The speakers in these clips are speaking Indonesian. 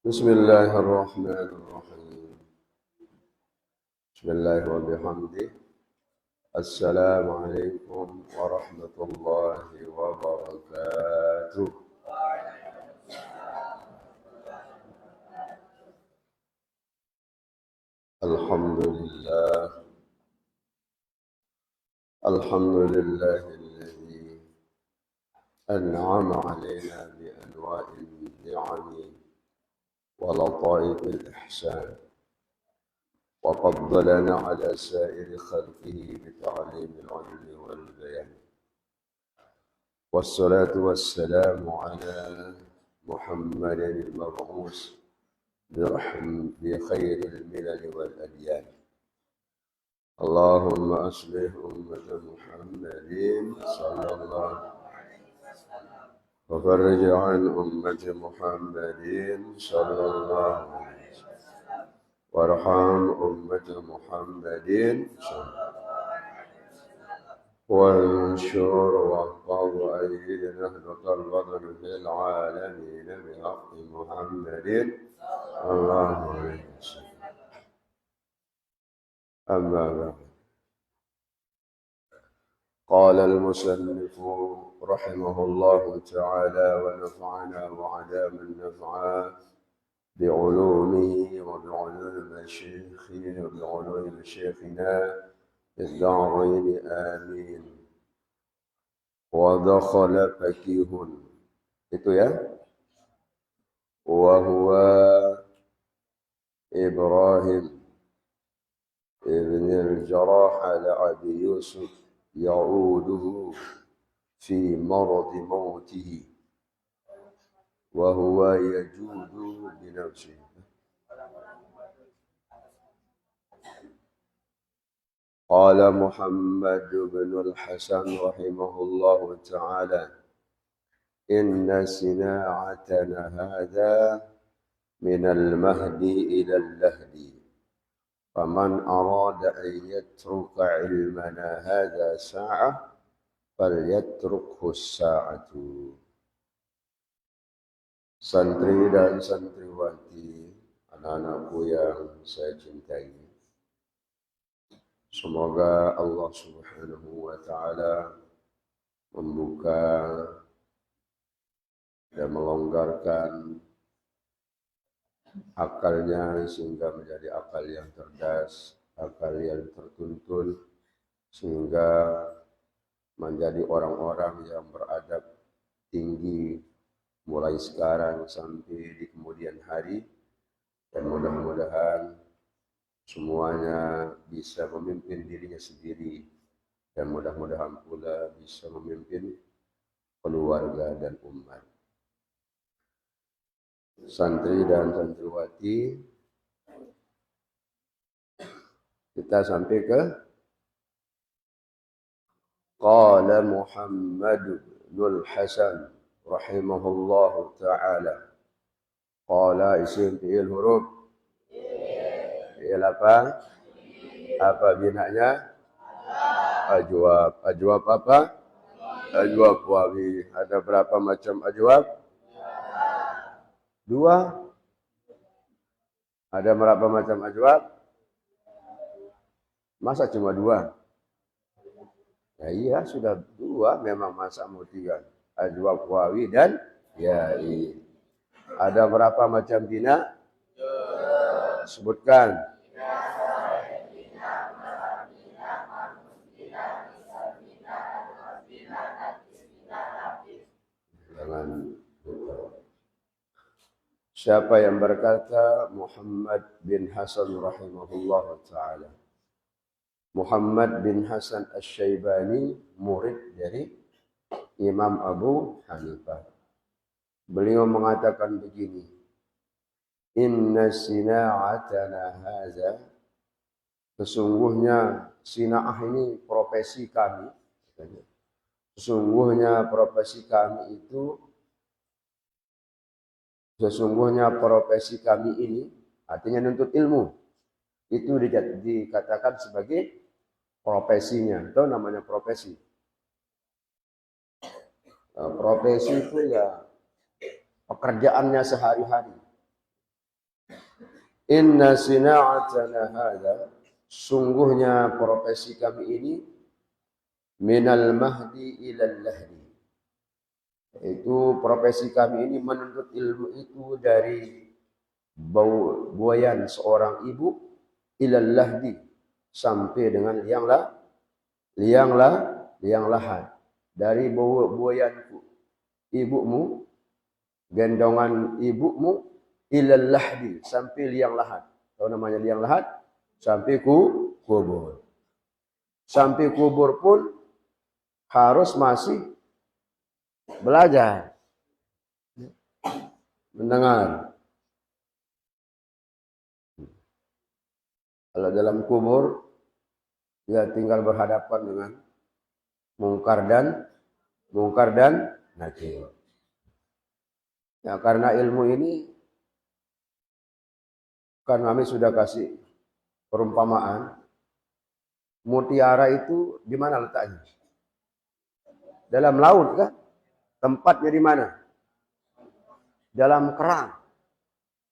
بسم الله الرحمن الرحيم. بسم الله وبحمده. السلام عليكم ورحمة الله وبركاته. الحمد لله. الحمد لله الذي أنعم علينا بأنواع النعم ولطائف الإحسان، وفضلنا على سائر خلقه بتعليم العلم والبيان، والصلاة والسلام على محمد المبعوث بخير الملل والأديان. اللهم أصلح أمة محمد صلى الله عليه وسلم، وفرج عن أمة محمد صلى الله عليه وسلم، وارحم أمة محمد صلى الله عليه وسلم، وانشر واحفظ أيد نهضة الوطن في العالمين بحق محمد صلى الله عليه وسلم. أما بعد، قال المصنف رحمه الله تعالى ونفعنا وعدام النفع بعلومه وبعلوم شيخه وبعلوم شيخنا في الدارين آمين. ودخل فكيه itu ya, وهو إبراهيم ابن الجراح على أبي يوسف يعوده في مرض موته وهو يجود بنفسه. قال محمد بن الحسن رحمه الله تعالى: إن صناعتنا هذا من المهدي إلى اللهدي، فمن أراد أن يترك علمنا هذا ساعة فليتركه الساعة. Santri dan santriwati, anak-anakku yang saya cintai, semoga Allah Subhanahu wa Ta'ala membuka dan melonggarkan akalnya sehingga menjadi akal yang cerdas, akal yang tertuntun, sehingga menjadi orang-orang yang beradab tinggi mulai sekarang sampai di kemudian hari, dan mudah-mudahan semuanya bisa memimpin dirinya sendiri, dan mudah-mudahan pula bisa memimpin keluarga dan umat. Santri dan santriwati, kita sampai ke Qala Muhammad bin Hasan rahimahullahu ta'ala. Qala isim fi'il huruf. Fi'il apa? Apa binanya? Ajwab. Ajwab apa? Ajwab wawi. Ada berapa macam ajwab? Dua. Ada berapa macam ajwab? Masa cuma dua? Ya iya, sudah dua memang, masa mau tiga. Ajwab wawi dan ya'i. Ada berapa macam bina? Sebutkan. Jangan lupa. Siapa yang berkata? Muhammad bin Hasan rahimahullah ta'ala. Muhammad bin Hasan Asy-Syaibani, murid dari Imam Abu Hanifah. Beliau mengatakan begini: Inna sina'atana hadza, sesungguhnya sina'ah ini profesi kami. Sesungguhnya profesi kami itu, sesungguhnya profesi kami ini, artinya nuntut ilmu, itu dikatakan sebagai profesinya, atau namanya profesi. Profesi itu ya pekerjaannya sehari-hari. Inna sina'atana hadha, sungguhnya profesi kami ini minal mahdi ilal lahdi. Itu profesi kami ini menuntut ilmu itu dari buayan seorang ibu ilal lahdi sampai dengan liang lahat. Dari buayanku ibumu, gendongan ibumu ilal lahdi sampai liang lahat. Tahu namanya liang lahat? Sampai kubur. Sampai kubur pun harus masih belajar, mendengar. Kalau dalam kubur, dia tinggal berhadapan dengan mungkar dan nakir. Ya, karena ilmu ini, kan kami sudah kasih perumpamaan, mutiara itu di mana letaknya? Dalam laut kan? Tempatnya di mana? Dalam kerang.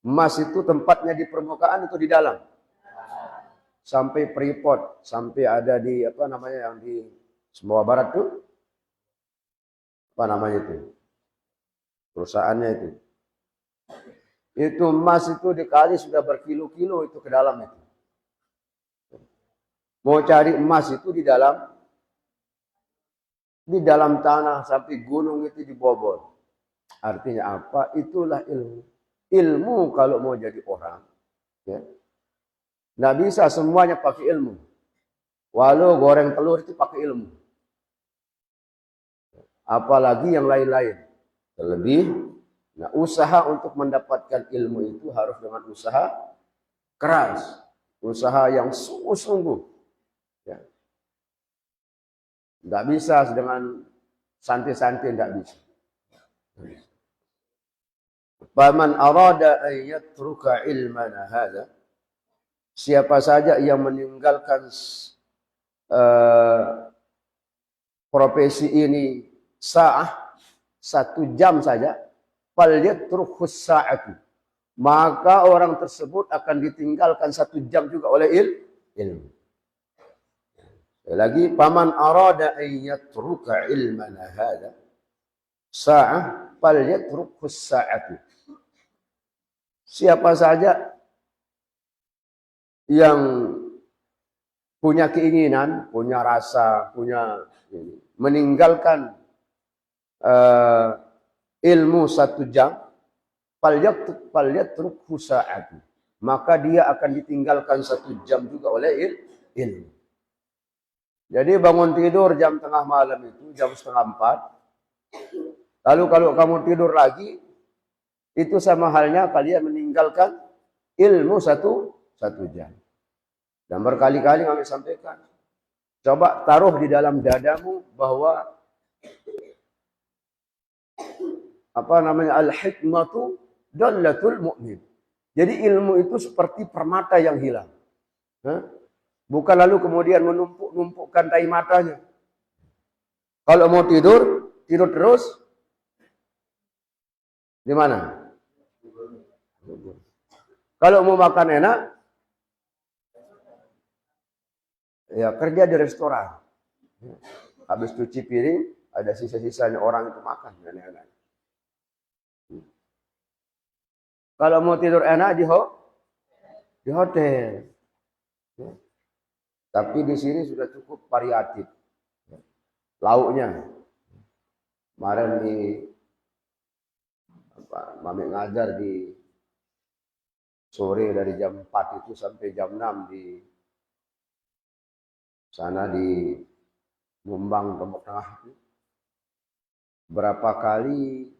Emas itu tempatnya di permukaan atau di dalam? Sampai Freeport, sampai ada di apa namanya yang di Sumbawa Barat tuh? Apa namanya itu? Perusahaannya itu. Itu emas itu dikali sudah berkilo-kilo itu ke dalam itu. Mau cari emas itu di dalam tanah sampai gunung itu dibobol. Artinya apa? Itulah ilmu. Ilmu kalau mau jadi orang, ya, nggak bisa semuanya pakai ilmu. Walau goreng telur itu pakai ilmu. Apalagi yang lain-lain. Terlebih, nah usaha untuk mendapatkan ilmu itu harus dengan usaha keras. Usaha yang sungguh-sungguh. Ya. Nggak bisa dengan santai-santai, nggak bisa. Faman arada an yatruka ilmana hadza, siapa saja yang meninggalkan profesi ini satu jam saja, falyatrukhus sa'atu, maka orang tersebut akan ditinggalkan 1 jam juga oleh ilmu. Lagi, paman arada an yatruka ilmana hadza sa'ah falyatrukhus sa'atu. Siapa saja yang punya keinginan, punya rasa, punya meninggalkan ilmu 1 jam, falyatrukhus sa'atu, maka dia akan ditinggalkan 1 jam juga oleh ilmu. Jadi bangun tidur jam tengah malam itu, jam 3:30. Lalu kalau kamu tidur lagi, itu sama halnya kalian meninggalkan ilmu satu jam. Dan berkali-kali kami sampaikan, coba taruh di dalam dadamu bahwa apa namanya, al-hikmatu dallatul mu'min. Jadi ilmu itu seperti permata yang hilang. Bukan lalu kemudian menumpuk-numpukkan tai matanya. Kalau mau tidur terus. Di mana? Kalau mau makan enak, ya kerja di restoran. Habis cuci piring, ada sisa-sisanya orang itu makan. Enak-enak. Kalau mau tidur enak di hotel. Tapi di sini sudah cukup variatif. Lauknya. Kemarin Mami ngajar di sore dari jam 4 itu sampai jam 6 di sana di Mumbang Lombok Tengah. Berapa kali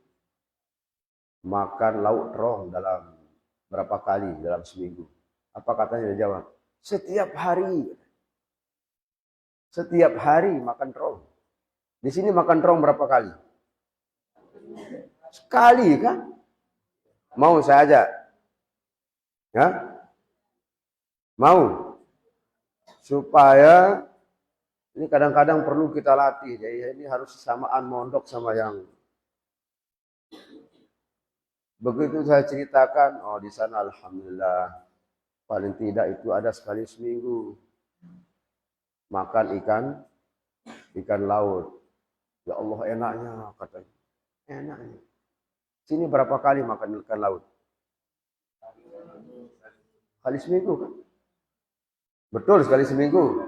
makan lauk terong dalam berapa kali dalam seminggu? Apa katanya? Dia jawab, setiap hari. Setiap hari makan terong. Di sini makan terong berapa kali? Sekali kan? Mau saya ajak? Ya? Mau? Supaya ini kadang-kadang perlu kita latih. Jadi ini harus samaan mondok sama yang begitu saya ceritakan, oh di sana alhamdulillah Paling tidak itu ada sekali seminggu makan ikan laut. Ya Allah enaknya katanya. Enaknya. Sini berapa kali makan ikan laut? Kali seminggu kan? Betul, sekali seminggu.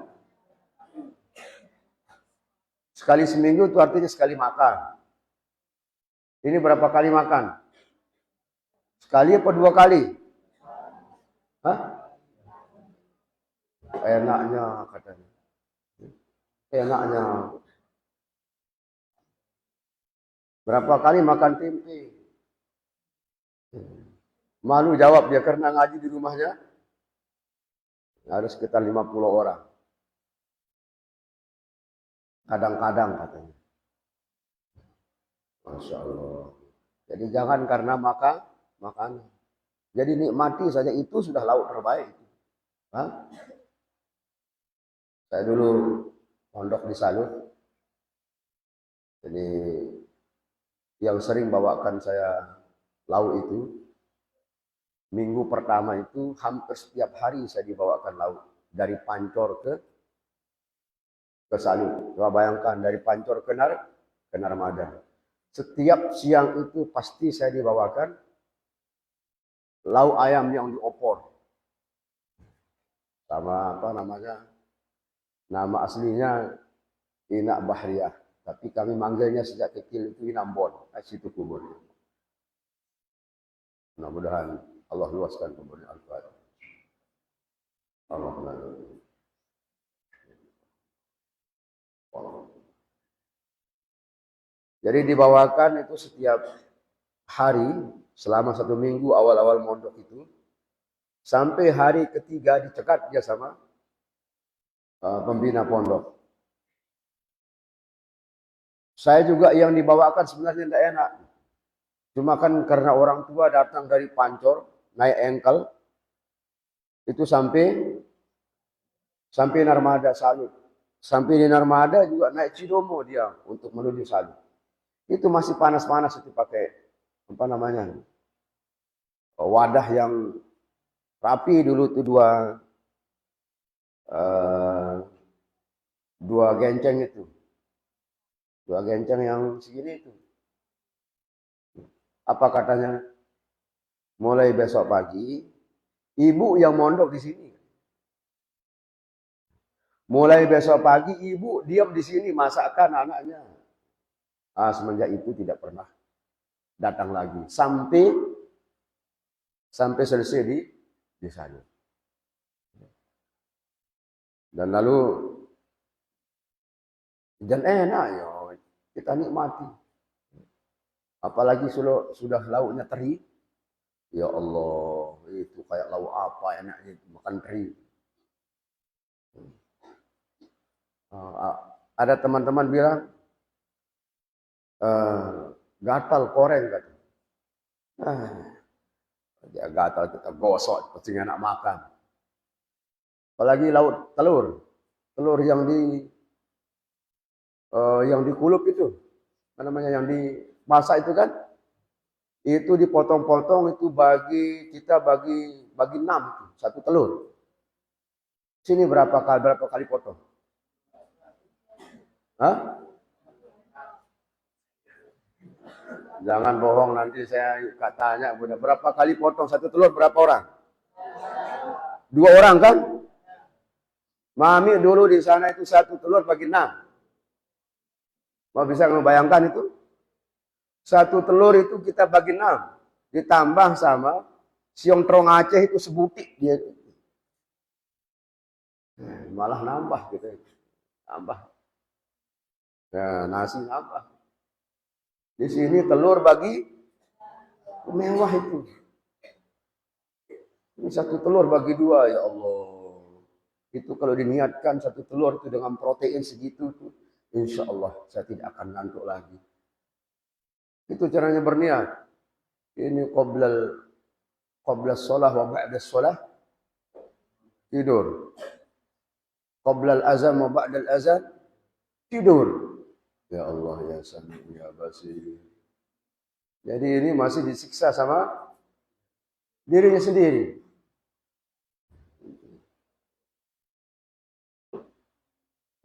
Sekali seminggu itu artinya sekali makan. Ini berapa kali makan? Sekali apa 2 kali? Hah? Enaknya katanya. Enaknya. Berapa kali makan tempe? Malu jawab dia karena ngaji di rumahnya. Ada sekitar 50 orang. Kadang-kadang katanya. Masya Allah. Jadi jangan karena makan. Jadi nikmati saja, itu sudah lauk terbaik. Hah? Saya dulu pondok di Salut. Jadi yang sering bawakan saya lauk itu, minggu pertama itu hampir setiap hari saya dibawakan lauk. Dari Pancor ke Salut. Coba bayangkan, dari Pancor ke Narmada. Setiap siang itu pasti saya dibawakan lauk ayam yang diopor. Sama apa namanya? Nama aslinya Inak Bahriyah. Tapi kami manggilnya sejak kecil itu Inambon. Situ kuburnya. Mudah-mudahan Allah luaskan kuburnya. Al-Fatihah. Allahumma. Jadi dibawakan itu setiap hari selama 1 minggu awal-awal mondok itu, sampai hari ketiga dicegat dia sama pembina pondok. Saya juga yang dibawakan sebenarnya tidak enak. Cuma kan karena orang tua datang dari Pancor, naik engkel, itu sampai Narmada Salut. Sampai di Narmada juga naik Cidomo dia untuk menuju Salut. Itu masih panas-panas itu pakai apa namanya? Wadah yang rapi dulu itu dua genceng itu. 2 genceng yang segini itu. Apa katanya? Mulai besok pagi, ibu yang mondok di sini. Mulai besok pagi, ibu diam di sini masakkan anaknya. Semenjak itu tidak pernah datang lagi. Sampai selesai di sana. Dan lalu, dan enak ya, kita nikmati. Apalagi sudah lauknya teri. Ya Allah, itu kayak lauk apa enaknya makan teri. Ada teman-teman bilang, gatal koreng kata. Dia gatal kita gosok, pasti enak makan. Apalagi lauk telur yang dikulup itu, apa namanya, yang dimasak itu kan, itu dipotong-potong itu bagi 6 itu, 1 telur. Sini berapa kali potong? Hah? Jangan bohong, nanti saya katanya berapa kali potong 1 telur, berapa orang? 2 orang kan? Mami dulu di sana itu 1 telur bagi 6. Mau bisa membayangkan itu? 1 telur itu kita bagi 6. Ditambah sama siong trong Aceh itu sebutik dia. Malah nambah gitu. Nambah. Ya, nasi nambah. Di sini telur bagi mewah itu. Ini 1 telur bagi 2, ya Allah. Itu kalau diniatkan 1 telur itu dengan protein segitu tuh, insya Allah saya tidak akan ngantuk lagi. Itu caranya berniat. Ini qoblal sholah wa ba'da sholah tidur. Qoblal azan wa ba'dal azan tidur. Ya Allah, ya Sami, ya Basir. Jadi ini masih disiksa sama dirinya sendiri.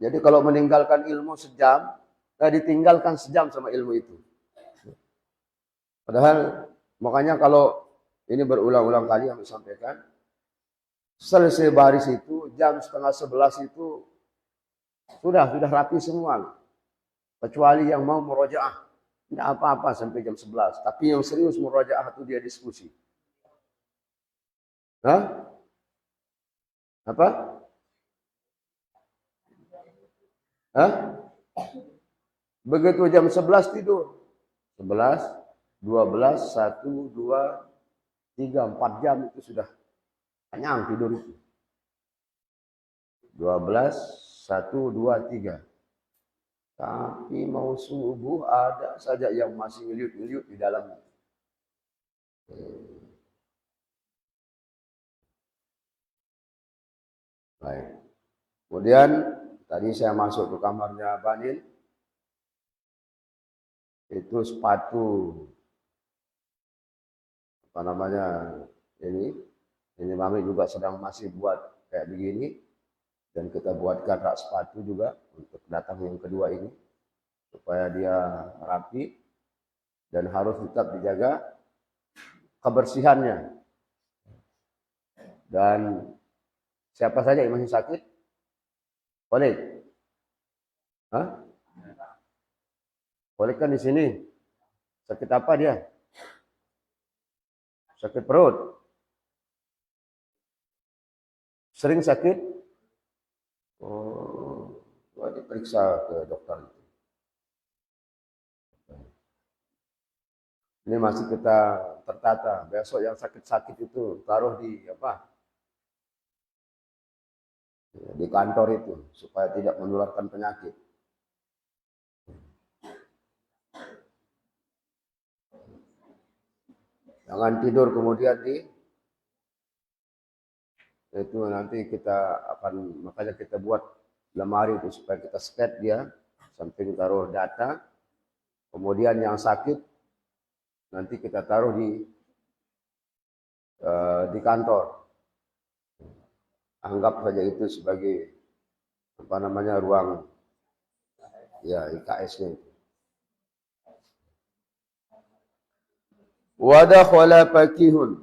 Jadi kalau meninggalkan ilmu sejam, ditinggalkan sejam sama ilmu itu. Padahal makanya kalau ini berulang-ulang kali yang disampaikan, selesai baris itu jam 10:30 itu sudah rapi semua. Kecuali yang mau murojaah, tidak apa-apa sampai jam 11. Tapi yang serius murojaah itu dia diskusi. Hah? Apa? Hah? Begitu jam 11 tidur. 11, 12, 1, 2, 3, 4 jam itu sudah kenyang tidur itu. 12, 1, 2, 3. Tapi mau subuh ada saja yang masih ngeliut-ngeliut di dalamnya. Baik. Kemudian tadi saya masuk ke kamarnya Banin. Itu sepatu apa namanya ini Mami juga sedang masih buat kayak begini. Dan kita buatkan rak sepatu juga untuk datang yang kedua ini. Supaya dia rapi. Dan harus tetap dijaga kebersihannya. Dan siapa saja yang masih sakit? Boleh? Hah? Boleh kan di sini? Sakit apa dia? Sakit perut? Sering sakit? Oh, diperiksa ke dokter. Ini masih kita tertata. Besok yang sakit-sakit itu taruh di apa? Di kantor itu supaya tidak menularkan penyakit. Jangan tidur kemudian itu nanti kita akan, makanya kita buat lemari itu supaya kita sket dia, samping taruh data, kemudian yang sakit nanti kita taruh di kantor. Anggap saja itu sebagai apa namanya ruang ya IKS-nya itu. Wa dakhala fakihun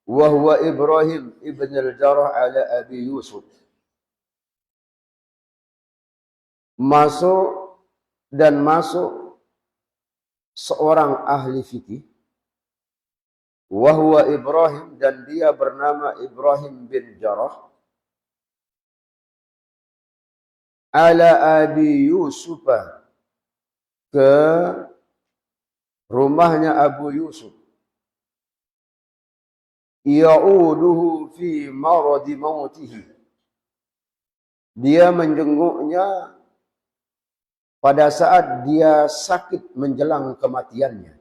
wa huwa Ibrahim ibn al-Jarrah ala Abi Yusuf. Masuk seorang ahli fikih, wa huwa Ibrahim, dan dia bernama Ibrahim bin Jarrah, ala Abi Yusuf, ke rumahnya Abu Yusuf. Ya'uduhu fi maradi mautihi. Dia menjenguknya pada saat dia sakit menjelang kematiannya.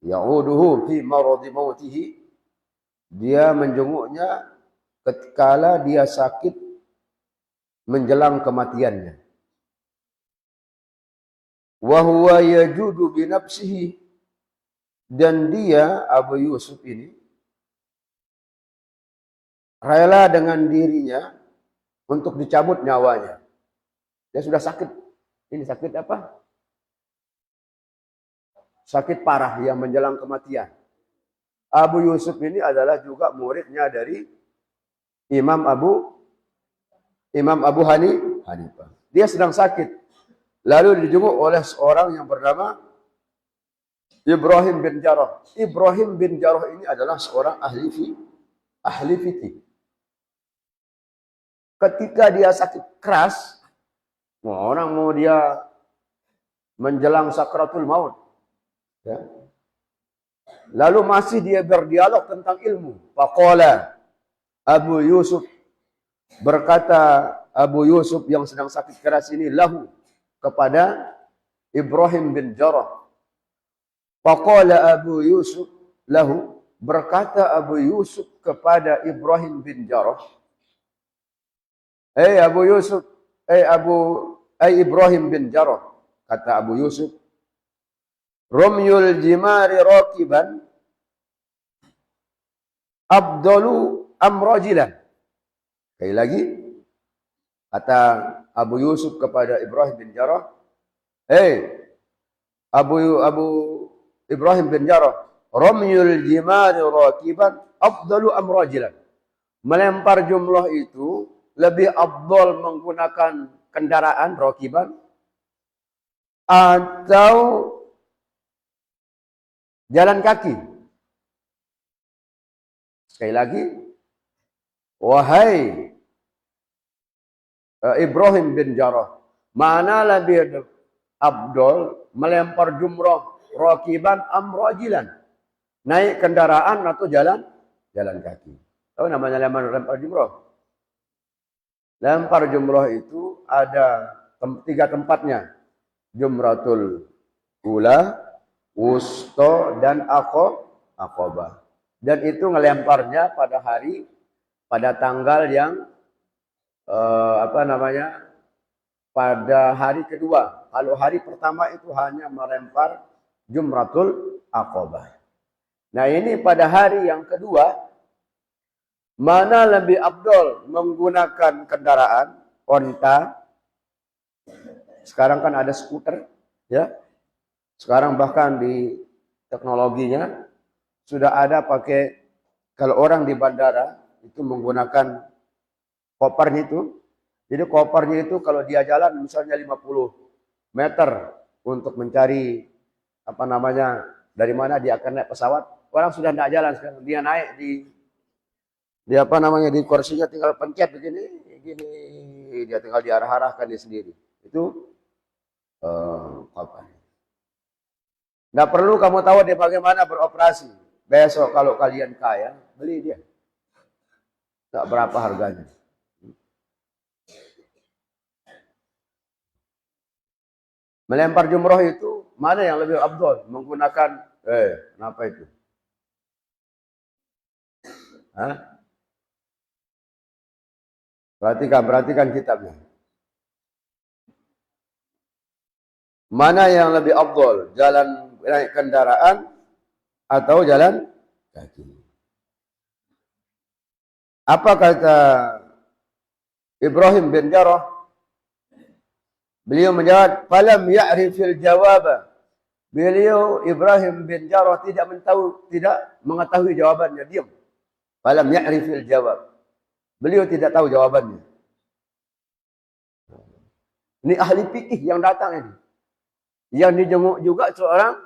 Ya'uduhu fi maradi mautihi. Dia menjenguknya ketika dia sakit menjelang kematiannya. Wa huwa yajudu bi nafsihi, dan dia Abu Yusuf ini rela dengan dirinya untuk dicabut nyawanya. Dia sudah sakit. Ini sakit apa? Sakit parah yang menjelang kematian. Abu Yusuf ini adalah juga muridnya dari Imam Abu Hanifah. Dia sedang sakit. Lalu dijenguk oleh seorang yang bernama Ibrahim bin Jarrah. Ibrahim bin Jarrah ini adalah seorang ahli fikih. Ketika dia sakit keras, orang mau dia menjelang sakratul maut, ya. Lalu masih dia berdialog tentang ilmu. Faqala Abu Yusuf, berkata Abu Yusuf yang sedang sakit keras ini, lahu, kepada Ibrahim bin Jarrah. Faqala Abu Yusuf lahu, berkata Abu Yusuf kepada Ibrahim bin Jarrah, Abu Yusuf, Ibrahim bin Jarrah, kata Abu Yusuf, Rumyul jimari rakiban abdalu amrajilan. Sekali lagi, kata Abu Yusuf kepada Ibrahim bin Jarrah, Abu Ibrahim bin Jarrah, ramyul jimari rakiban afdalu am rajilan. Melempar jumlah itu lebih afdal menggunakan kendaraan rakiban atau jalan kaki. Sekali lagi, wahai Ibrahim bin Jarrah, mana lebih afdal melempar jumrah rakiban am rajilan? Naik kendaraan atau jalan kaki. Tahu namanya lempar jumrah? Lempar jumrah itu ada 3 tempatnya. Jumratul ula, wusta, dan aqabah. Dan itu ngelemparnya pada tanggal yang pada hari kedua. Kalau hari pertama itu hanya melempar jumratul aqabah. Nah ini pada hari yang kedua, mana lebih afdal menggunakan kendaraan, onta. Sekarang kan ada skuter, ya. Sekarang bahkan di teknologinya sudah ada pakai, kalau orang di bandara itu menggunakan kopernya itu. Jadi kopernya itu kalau dia jalan misalnya 50 meter untuk mencari dari mana dia akan naik pesawat. Orang sudah tidak jalan sekarang, dia naik di kursinya, tinggal pencet begini, dia tinggal diarah-arahkan dia sendiri. Itu nggak perlu kamu tahu dia bagaimana beroperasi. Besok kalau kalian kaya, beli dia. Tak berapa harganya. Melempar jumroh itu mana yang lebih afdal? Menggunakan kenapa itu? Hah? Perhatikan kitabnya. Mana yang lebih afdal? Jalan naik kendaraan atau jalan kaki? Apa kata Ibrahim bin Jarrah? Beliau menjawab, falam ya'rifil jawab. Beliau Ibrahim bin Jarrah tidak mengetahui jawabannya, diam. Falam ya'rifil jawab. Beliau tidak tahu jawabannya. Ini ahli fikih yang datang ini. Yang dijenguk juga seorang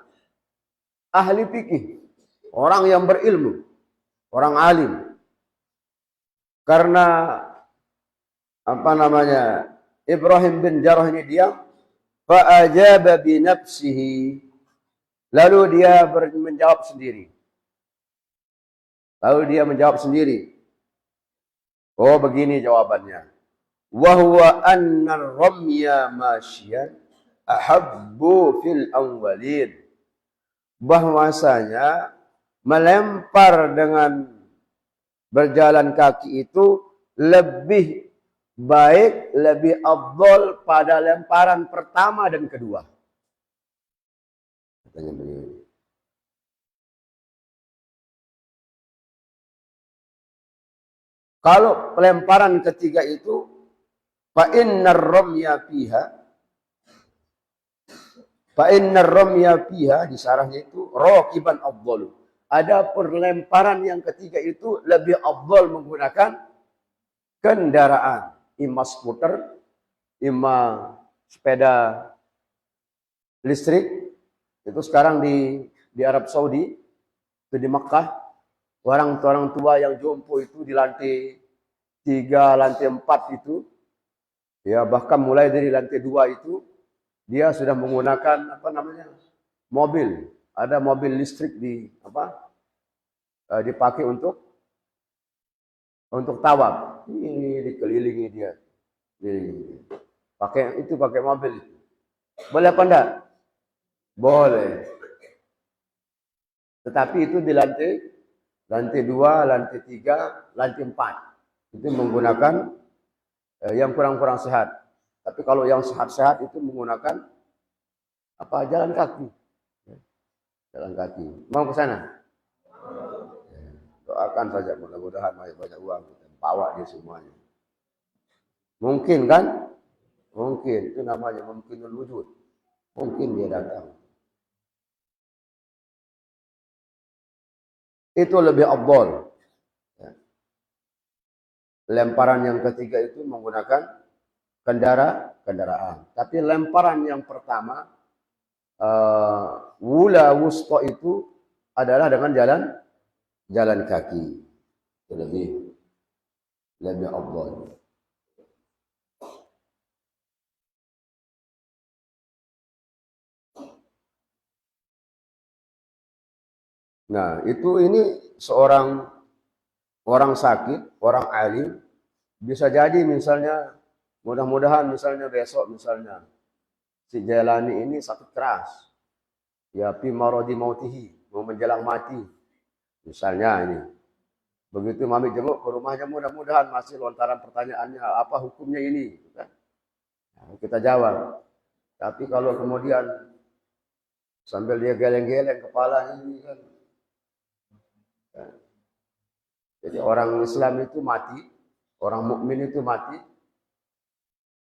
ahli fikih. Orang yang berilmu. Orang alim. Karena Ibrahim bin Jarrah ini diam. Fa'ajaba binafsihi. Lalu dia menjawab sendiri. Oh begini jawabannya. Wahuwa anna ramya masyian ahabbu fil awwalin. Bahwasanya melempar dengan berjalan kaki itu lebih baik, lebih afdal pada lemparan pertama dan kedua. Katanya beliau. Kalau pelemparan ketiga itu fa innar ramya fiha di sarahnya itu raqiban afdalu. Ada perlemparan yang ketiga itu lebih afdal menggunakan kendaraan, imma skuter, imma sepeda listrik. Itu sekarang di Arab Saudi, itu di Makkah, orang tua yang jompo itu di lantai 3, lantai 4 itu, ya bahkan mulai dari lantai 2 itu, dia sudah menggunakan mobil. Ada mobil listrik dipakai untuk tawaf. Ini dikelilingi dia. Pakai mobil. Boleh apa enggak? Boleh. Tetapi itu di lantai 2, lantai 3, lantai 4. Itu menggunakan yang kurang-kurang sehat. Tapi kalau yang sehat-sehat itu menggunakan jalan kaki. Jalan kaki. Mau ke sana? Doakan saja, mudah-mudahan banyak uang. Bawa dia semuanya. Mungkin kan? Mungkin. Itu namanya mungkinul wujud. Mungkin dia datang. Itu lebih afdal. Ya. Lemparan yang ketiga itu menggunakan kendaraan. Tapi lemparan yang pertama, wula wusta itu adalah dengan jalan kaki. Itu lebih afdal. Nah, ini seorang orang sakit, orang alim, bisa jadi misalnya, mudah-mudahan misalnya besok misalnya, si Jailani ini sakit keras. Ya, fi maradi mautihi, mau menjelang mati. Misalnya ini. Begitu mami jenguk ke rumahnya, mudah-mudahan masih lontaran pertanyaannya, apa hukumnya ini? Nah, kita jawab. Tapi kalau kemudian sambil dia geleng-geleng kepala ini kan. Jadi orang Islam itu mati, orang mukmin itu mati.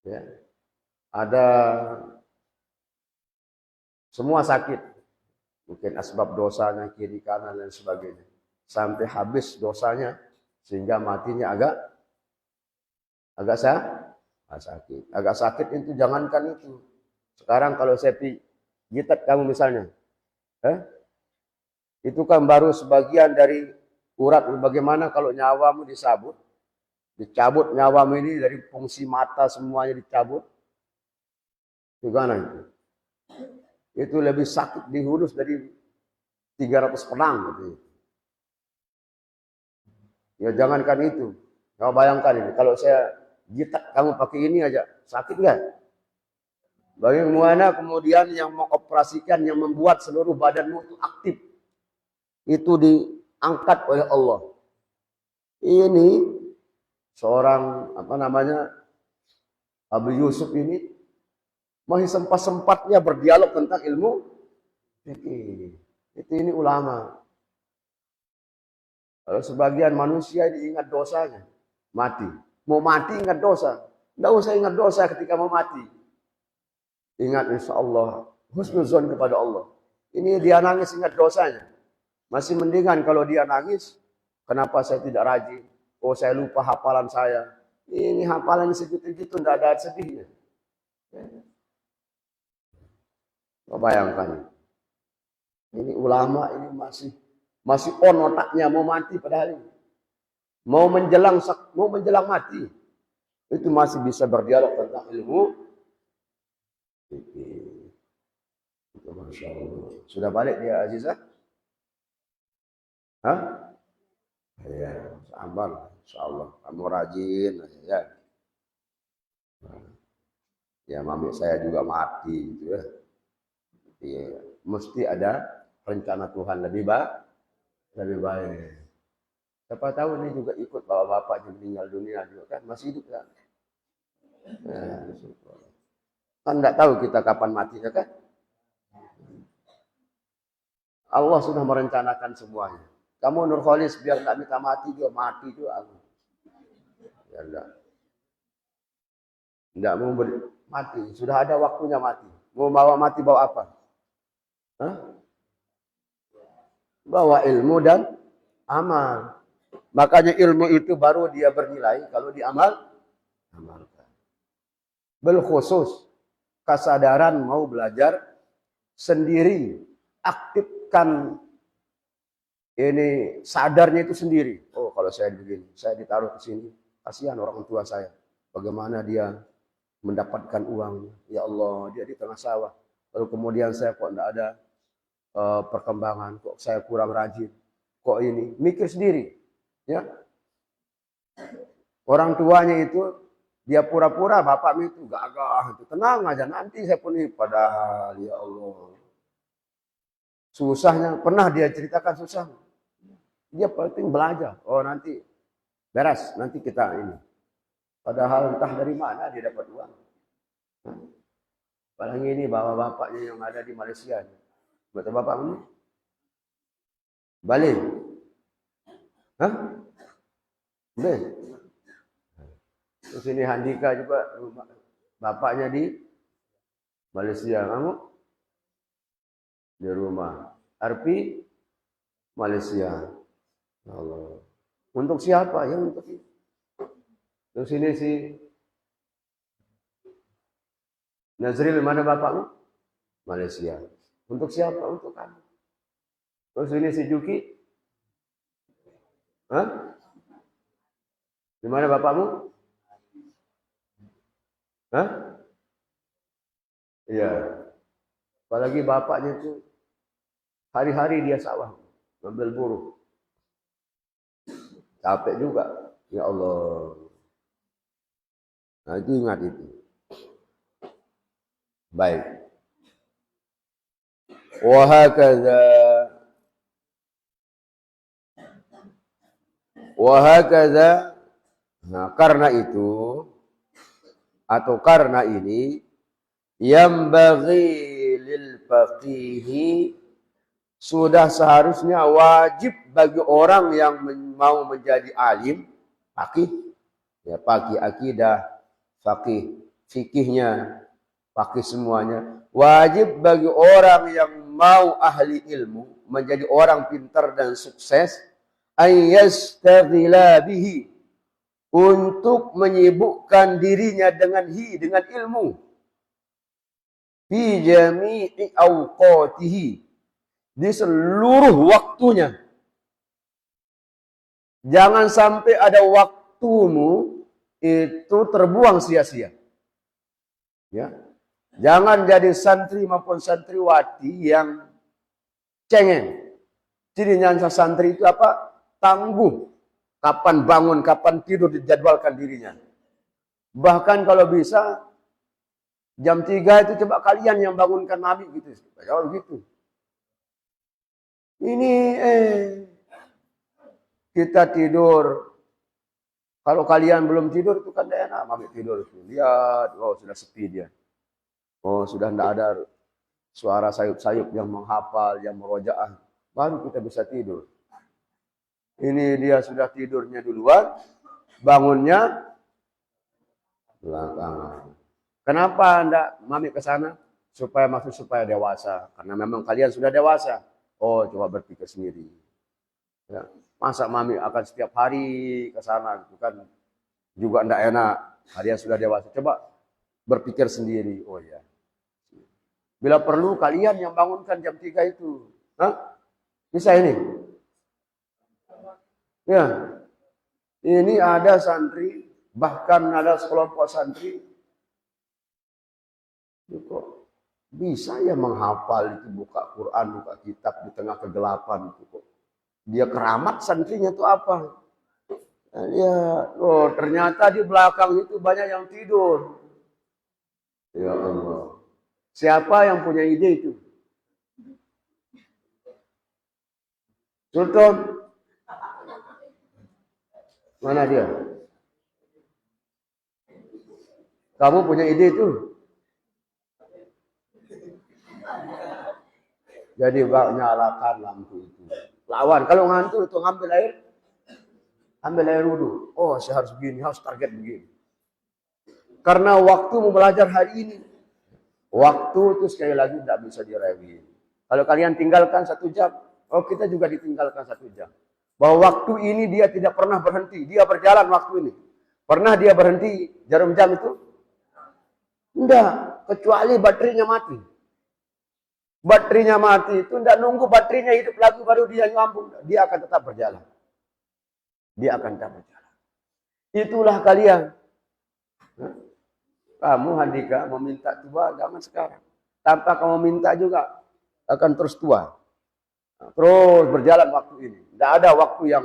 Ya. Ada semua sakit. Mungkin asbab dosanya, kiri kanan dan sebagainya. Sampai habis dosanya sehingga matinya agak sakit. Agak sakit itu jangankan itu. Sekarang kalau saya pijitat kamu misalnya, itu kan baru sebagian dari urat. Bagaimana kalau nyawamu dicabut nyawamu ini dari fungsi mata semuanya dicabut. Gimana itu? Itu lebih sakit dihunus dari 300 pedang gitu. Ya jangankan itu. Kau bayangkan ini, kalau saya jitak kamu pakai ini aja, sakit nggak? Bagaimana kemudian yang mengoperasikan, yang membuat seluruh badanmu itu aktif, itu diangkat oleh Allah. Ini seorang Abu Yusuf ini masih sempat-sempatnya berdialog tentang ilmu fikih. Itu ini ulama. Kalau sebagian manusia diingat dosanya, mati. Mau mati ingat dosa. Tidak usah ingat dosa ketika mau mati. Ingat insya Allah, husnuzon kepada Allah. Ini dia nangis ingat dosanya. Masih mendingan kalau dia nangis, kenapa saya tidak rajin? Oh saya lupa hafalan saya. Ini hafalan segitu-gitu, tidak ada sedihnya. Kau bayangkan. Ini ulama ini masih on otaknya mau mati padahal ini. Mau menjelang mati. Itu masih bisa berdialog tentang ilmu. Itu Masya Allah. Sudah balik dia Azizah? Hah? Ya, sabar. Insya Allah. Kamu rajin. Ya. Ya, mami saya juga mati. Gitu ya. Ya, mesti ada rencana Tuhan lebih baik. Siapa tahu ini juga ikut bawa bapaknya meninggal dunia juga kan, masih hidup kan? Kan nggak tahu kita kapan matinya kan? Allah sudah merencanakan semuanya. Kamu Nurholis biar nggak minta mati juga mati juga. Ya enggak mau mati, sudah ada waktunya mati. Mau bawa mati bawa apa? Hah? Bawa ilmu dan amal. Makanya ilmu itu baru dia bernilai kalau amalkan. Belkhusus kesadaran mau belajar sendiri, aktifkan ini sadarnya itu sendiri. Oh, kalau saya begini, saya ditaruh ke sini, kasihan orang tua saya. Bagaimana dia mendapatkan uangnya? Ya Allah, dia di tengah sawah. Lalu kemudian saya kok tidak ada perkembangan, kok saya kurang rajin, kok ini mikir sendiri, ya. Orang tuanya itu dia pura-pura bapaknya itu gagah, itu tenang aja nanti saya pun ini. Padahal ya Allah, susahnya pernah dia ceritakan susah. Dia penting belajar. Oh nanti beres, nanti kita ini. Padahal entah dari mana dia dapat uang. Apalagi ini bapak-bapaknya yang ada di Malaysia. Betul bapak ini? Balik. Hah? Balik. Terus ini Handika juga bapaknya di Malaysia, kamu di rumah. Arpi Malaysia. Ya Allah. Untuk siapa? Ya untuk itu. Terus ini si Nazril, mana bapakmu? Malaysia. Untuk siapa? Untuk kamu. Terus ini si Juki. Hah? Di mana bapakmu? Hah? Iya. Apalagi bapaknya itu hari-hari dia sawah, ngambil buruh. Capek juga. Ya Allah. Nah itu ingat itu. Baik. Wahakadha. Wahakadha. Nah karena itu, atau karena ini, yang bagi lil faqihi, sudah seharusnya wajib bagi orang yang mau menjadi alim, faqih, ya faqih akidah, faqih fikihnya, faqih semuanya. Wajib bagi orang yang mau ahli ilmu, menjadi orang pintar dan sukses, ayyastaghila bihi, untuk menyibukkan dirinya dengan ilmu, fi jami'i awqatihi, di seluruh waktunya. Jangan sampai ada waktumu itu terbuang sia-sia. Ya. Jangan jadi santri maupun santriwati yang cengeng. Jadi nyangsa santri itu apa? Tangguh. Kapan bangun, kapan tidur, dijadwalkan dirinya. Bahkan kalau bisa jam 3 itu coba kalian yang bangunkan mami gitu. Jauh gitu. Ini kita tidur. Kalau kalian belum tidur itu kan enak, mami tidur. Lihat, oh sudah sepi dia. Oh sudah tidak ada suara sayup-sayup yang menghafal, yang merojaah. Baru kita bisa tidur. Ini dia sudah tidurnya duluan, bangunnya belakangan. Kenapa Anda mami ke sana? Supaya dewasa. Karena memang kalian sudah dewasa. Oh, coba berpikir sendiri. Ya. Masa mami akan setiap hari ke sana gitu kan juga enggak enak. Kalian sudah dewasa. Coba berpikir sendiri. Oh ya. Bila perlu kalian yang bangunkan jam 3 itu. Hah? Bisa ini? Ya. Ini ada santri, bahkan ada sekelompok santri kok bisa ya menghafal itu, buka Quran, buka kitab di tengah kegelapan itu kok. Dia keramat santrinya itu apa? Nah, dia, oh ternyata di belakang itu banyak yang tidur. Ya Allah. Siapa yang punya ide itu? Sultan. Mana dia? Kamu punya ide itu? Jadi nyalakan lampu itu. Lawan. Kalau ngantuk itu ngambil air. Ambil air wudhu. Oh saya harus begini, harus target begini. Karena waktu mau belajar hari ini. Waktu itu sekali lagi tidak bisa direview. Kalau kalian tinggalkan 1 jam. Oh kita juga ditinggalkan 1 jam. Bahwa waktu ini dia tidak pernah berhenti. Dia berjalan waktu ini. Pernah dia berhenti jarum jam itu? Tidak. Kecuali baterainya mati. Baterainya mati itu tidak nunggu baterainya hidup lagi baru dia nyambung. Dia akan tetap berjalan. Dia akan tetap berjalan. Itulah kalian. Kamu Handika meminta tua zaman sekarang. Tanpa kamu minta juga akan terus tua. Terus berjalan waktu ini. Tidak ada waktu yang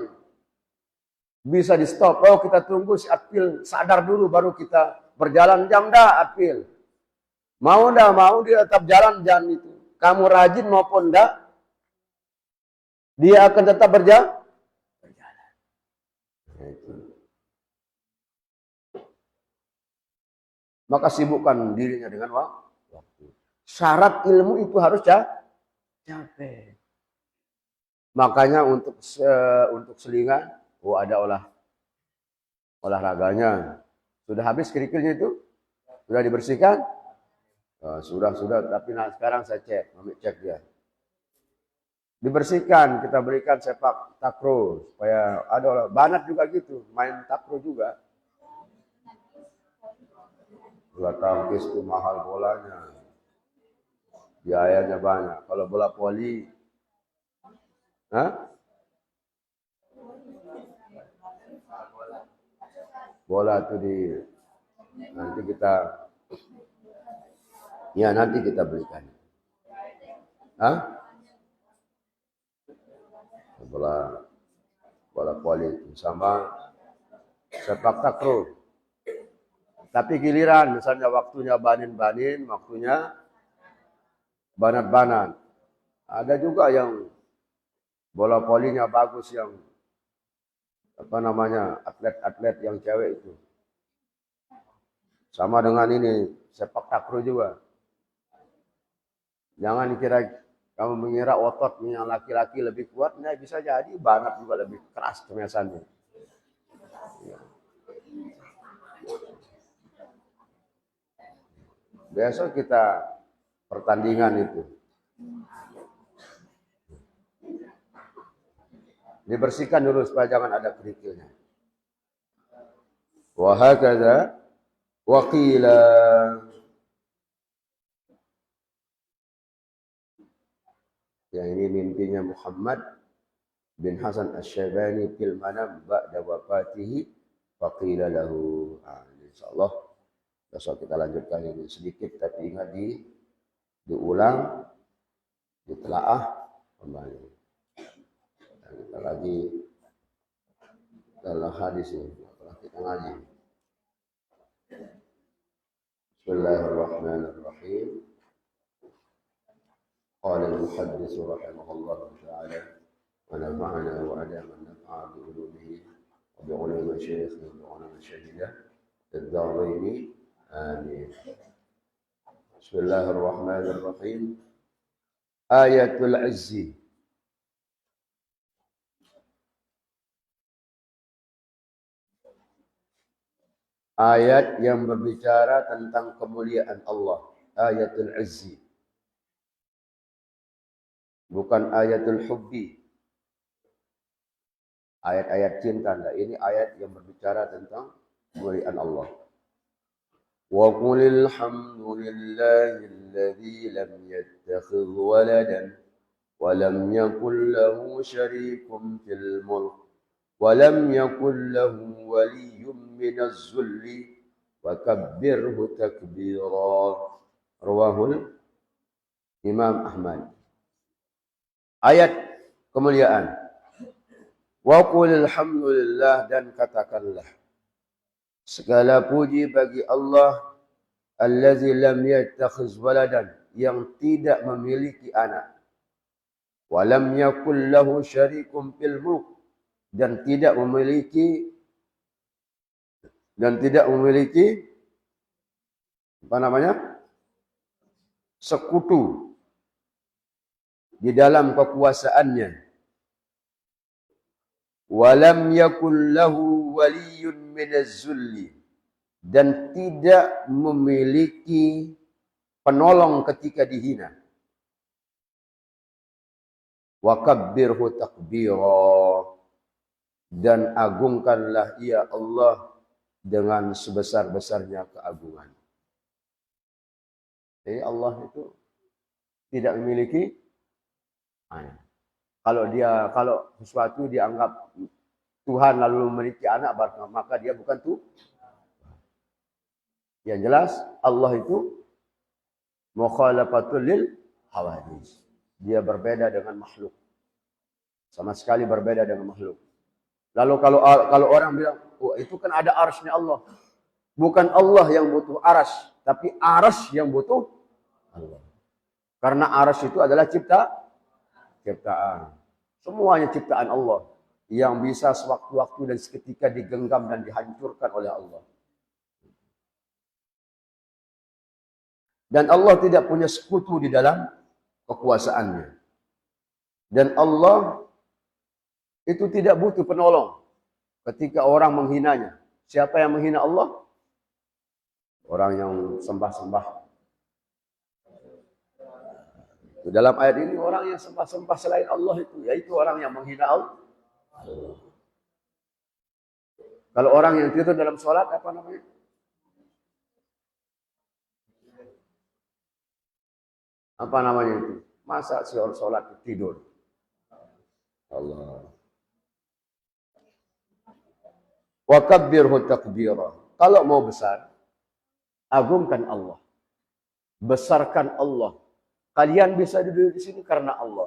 bisa di stop. Oh kita tunggu si Atpil sadar dulu baru kita berjalan. Jam dah Atpil. Mau dah mau dia tetap jalan jam itu. Kamu rajin maupun enggak, dia akan tetap berjalan. Maka sibukkan dirinya dengan waktu. Syarat ilmu itu harus capek. Makanya untuk selingan, ada olahraganya. Sudah habis kerikilnya itu? Sudah dibersihkan? Sudah. Tapi sekarang saya cek dia. Dibersihkan, kita berikan sepak takraw supaya ada banat juga gitu, main takraw juga. Bola tangkis itu mahal bolanya, biayanya banyak. Kalau bola voli, bola itu nanti kita belikan. Bola voli sama sepak takraw. Tapi giliran, misalnya waktunya banin-banin, waktunya banat-banat. Ada juga yang bola volinya bagus, yang atlet-atlet yang cewek itu. Sama dengan ini, sepak takraw juga. Jangan kamu mengira ototnya yang laki-laki lebih kuat, nah bisa jadi banat juga lebih keras kemesannya. Besok kita pertandingan itu. Dibersihkan dulu supaya jangan ada kerikilnya. Wa hakadha wa qila. Yang ini mimpinya Muhammad bin Hasan Asy-Syaibani fil manam ba'da wafatihi faqila lahu. Insyaallah besok kita lanjutkan ini sedikit, tapi ingat diulang, ditelaah kembali. Kita lagi dalam hadis ini setelah kita ngaji. Bismillahirrahmanirrahim. Qala al-muhaddits rahimahullah ta'ala wa nafa'ana wa adama an-naf'a bi ulumihi wa bi ulumi syaikhihi wa ulumi syahidah ad-daraini. Amin. Bismillahirrahmanirrahim. Ayatul Izzi. Ayat yang berbicara tentang kemuliaan Allah. Ayatul Izzi. Bukan ayatul hubbi. Ayat-ayat cinta. Ini ayat yang berbicara tentang kemuliaan Allah. وَقُلِ الْحَمْدُ لِلَّهِ الَّذِي لَمْ يَتَّخِذْ وَلَدًا وَلَمْ يَكُنْ لَهُ شَرِيكٌ فِي الْمُلْكِ وَلَمْ يَكُنْ لَهُ وَلِيٌّ مِّنَ الذُّلِّ وَكَبِّرْهُ تَكْبِيرًا. Rawahul Imam Ahmad. Ayat kemuliaan. Wa qulil hamdulillah, dan katakanlah segala puji bagi Allah allazi lam yattakhiz waladan, yang tidak memiliki anak. Wa lam yakul lahu syarikun fil mulk, dan tidak memiliki sekutu di dalam kekuasaannya. Walam yakul lahu waliyyun minaz zulli, dan tidak memiliki penolong ketika dihina. Wa kabbirhu takbira, dan agungkanlah ia Allah dengan sebesar-besarnya keagungan. Jadi Allah itu tidak memiliki anak. Kalau sesuatu dianggap Tuhan lalu memiliki anak, maka dia bukan Tuhan. Yang jelas Allah itu mukhalafatul lil hawadis. Dia berbeda dengan makhluk. Sama sekali berbeda dengan makhluk. Lalu kalau orang bilang, oh itu kan ada arsy-nya Allah. Bukan Allah yang butuh arsy, tapi arsy yang butuh Allah. Karena arsy itu adalah ciptaan. Semuanya ciptaan Allah yang bisa sewaktu-waktu dan seketika digenggam dan dihancurkan oleh Allah. Dan Allah tidak punya sekutu di dalam kekuasaannya. Dan Allah itu tidak butuh penolong ketika orang menghinanya. Siapa yang menghina Allah? Orang yang sembah-sembah. Dalam ayat ini orang yang sembah-sembah selain Allah itu, yaitu orang yang menghina Allah. Kalau orang yang tidur dalam sholat, apa namanya? Apa namanya itu? Masa sholat tidur? Allah. Wa kabbirhu takbira. Kalau mau besar, agungkan Allah. Besarkan Allah. Kalian bisa duduk di sini karena Allah.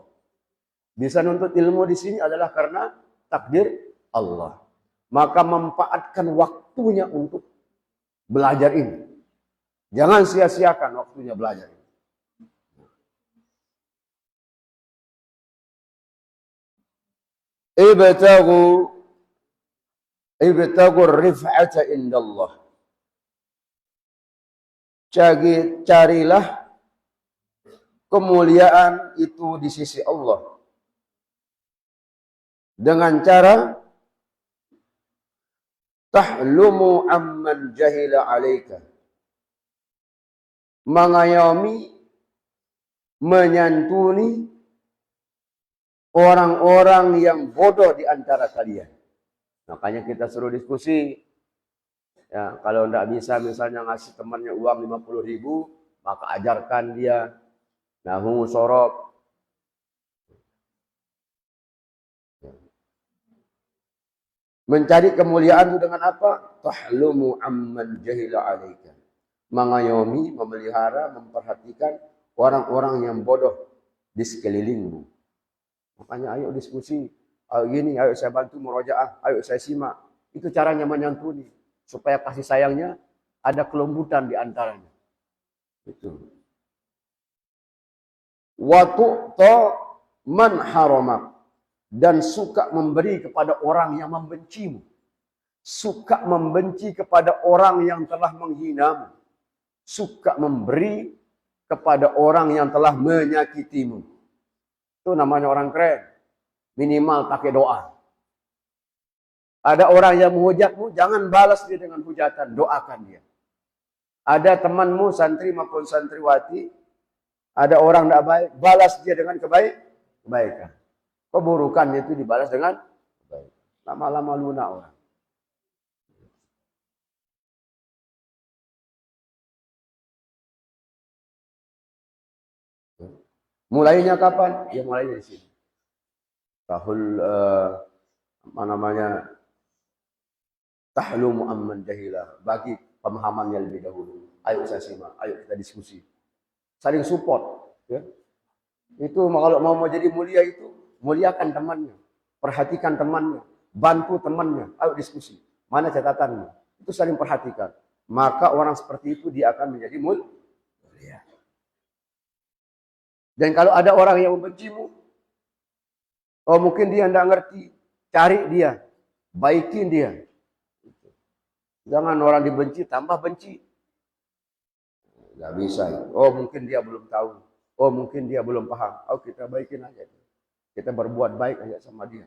Bisa nuntut ilmu di sini adalah karena takdir Allah. Maka manfaatkan waktunya untuk belajar ini. Jangan sia-siakan waktunya belajar ini. Ibtagu rif'ata indallah. Carilah kemuliaan itu di sisi Allah. Dengan cara tahlumu amman jahila alaika. Mengayomi, menyantuni orang-orang yang bodoh di antara kalian. Makanya kita suruh diskusi. Ya, kalau tidak bisa misalnya ngasih temannya uang 50.000, maka ajarkan dia nahu sorok. Mencari kemuliaan itu dengan apa? Tahlumu amman jahila alaika. Mengayomi, memelihara, memperhatikan orang-orang yang bodoh di sekelilingmu. Makanya ayo diskusi. Ayo gini, ayo saya bantu murojaah, ayo saya simak. Itu caranya menyantuni. Supaya kasih sayangnya ada kelembutan di antaranya. Itu. Wa tu'ta man haramak. Dan suka memberi kepada orang yang membencimu. Suka membenci kepada orang yang telah menghinamu. Suka memberi kepada orang yang telah menyakitimu. Itu namanya orang keren. Minimal pakai doa. Ada orang yang menghujatmu, jangan balas dia dengan hujatan, doakan dia. Ada temanmu, santri maupun santriwati, ada orang tidak baik, balas dia dengan kebaikan. Keburukannya itu dibalas dengan kebaikan. Lama-lama lunak orang. Mulainya kapan? Ya mulainya di sini. Tahul apa namanya? Tahlumu amman jahila. Bagi pemahamannya lebih dahulu. Ayo saya simak, ayo kita diskusi. Saling support. Ya. Itu kalau mau jadi mulia itu, muliakan temannya. Perhatikan temannya. Bantu temannya. Ayo diskusi. Mana catatannya? Itu saling perhatikan. Maka orang seperti itu dia akan menjadi mulia. Dan kalau ada orang yang membencimu, oh mungkin dia tidak ngerti. Cari dia. Baikin dia. Jangan orang dibenci, tambah benci. Nggak bisa. Oh mungkin dia belum tahu. Oh mungkin dia belum paham. Oh kita baikin aja. Kita berbuat baik aja sama dia.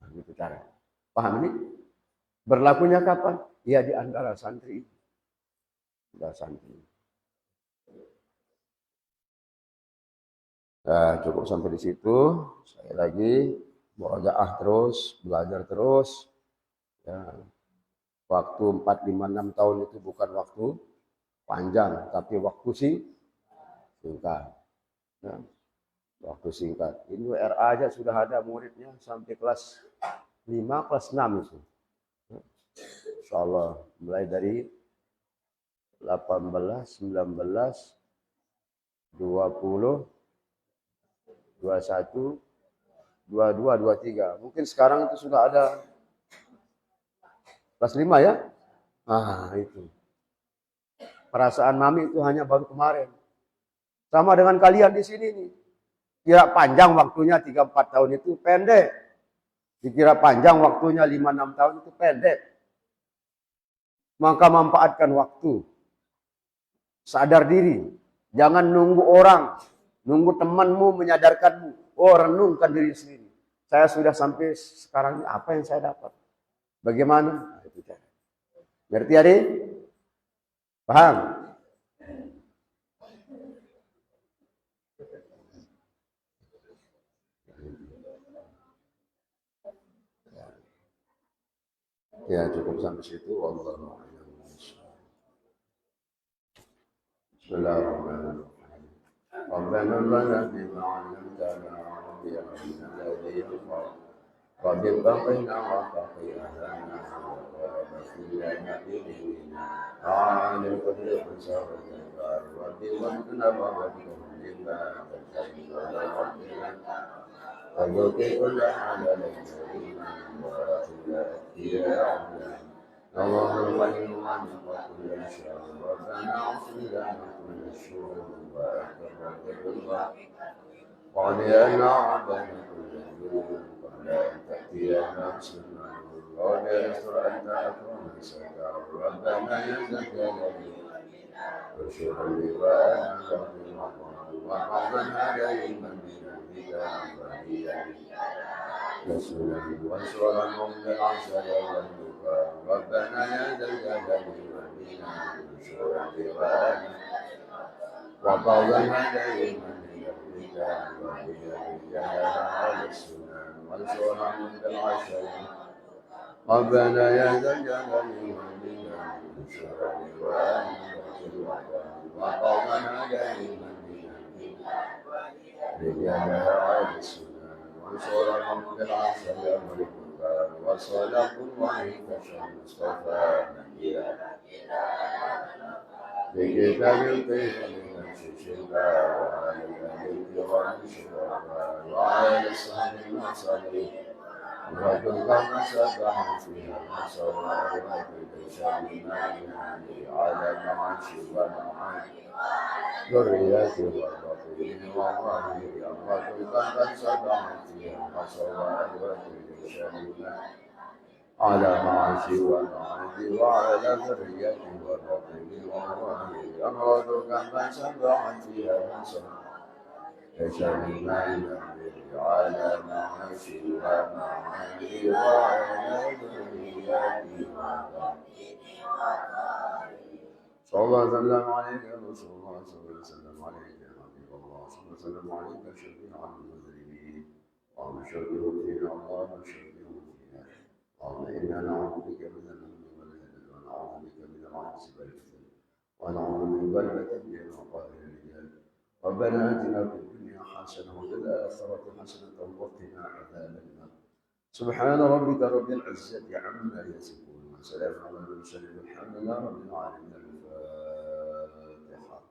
Nah, gitu cara. Paham ini? Berlakunya kapan? Ya di antara santri. Antara santri. Nah, cukup sampai di situ. Saya lagi murojaah terus, belajar terus. Ya. Waktu 4, 5, 6 tahun itu bukan waktu panjang, tapi waktu singkat. Ya. Waktu singkat. Ini WRA aja sudah ada muridnya sampai kelas 5, kelas 6 itu. Insya Allah mulai dari 18, 19, 20, 21, 22, 23. Mungkin sekarang itu sudah ada kelas 5 ya? Ah, itu. Perasaan mami itu hanya baru kemarin. Sama dengan kalian di sini nih. Kira panjang waktunya 3-4 tahun itu pendek. Dikira panjang waktunya 5-6 tahun itu pendek. Maka manfaatkan waktu. Sadar diri. Jangan nunggu orang. Nunggu temanmu menyadarkanmu. Oh, renungkan diri sendiri. Saya sudah sampai sekarang ini, apa yang saya dapat? Bagaimana? Ngerti adik? Paham? Ya cukup sampai situ. Wallahu a'lam. Bismillahirrahmanirrahim. ربنا انظرنا بما علمتنا ربي علمنا الذي ينفع رب اتقنا واتقي اهلنا واغفر لنا بذنوبنا عن الكفر والشر والنار رب وارزقنا وارزقهم مما تنتهي على ربنا ويؤتي كل حلال كريما وكل اختيار اللهم خير عن كل شر ربنا اغفر لنا كل شر واكبر بالرضا وعلينا عبدنا كل ذنوب قبل ان تاتينا سنه ربنا يسر انت اكرم سكر ربنا يزكى وشر لواءنا وفي وقضنا دائما من البدع وهي رسولا وانصرهم بالعسل والبكاء ربنا يا ذا الجلال والاكرام انصر لواءنا وقضنا دائما من البدع وهي رجال على السنن وانصرهم بالعسل ربنا يا ذا الجلال والاكرام انصر لواءنا وقضنا دائما من البدع رجال على السنن وانصرهم بالعسل والبكاء وصدق الله كشف المصطفى نبيا بكتاب الطيب لنفس الشفاء وعلى الاهل الكرام شرفاء وعلى الصحب المرسلين وكل قوم سبح فيها النصر وكل شيء على معاش ومعاش ذريات والبطين والظهير وكل قلب سبح فيها النصر وكل شيء على معاش ومعاش وعلى ذريات والبطين والظهير أمراض قلب سبح فيها النصر كشف المال على معاش ومعاش وعلى ذريات صلى الله وسلم عليك يا رسول الله صلى الله وسلم عليك يا حبيب الله صلى الله وسلم عليك شفيع المذنبين اللهم شفيه فينا اللهم شفيه فينا اللهم انا نعوذ بك من الهم والهدل ونعوذ بك من العجز والكسل ونعوذ من غلبة الدين وقهر الرجال ربنا اتنا في الدنيا حسنه وفي الاخره حسنه وقنا عذاب النار سبحان ربك رب العزه عما يصفون وسلام على المرسلين والحمد لله رب العالمين. الفاتحة.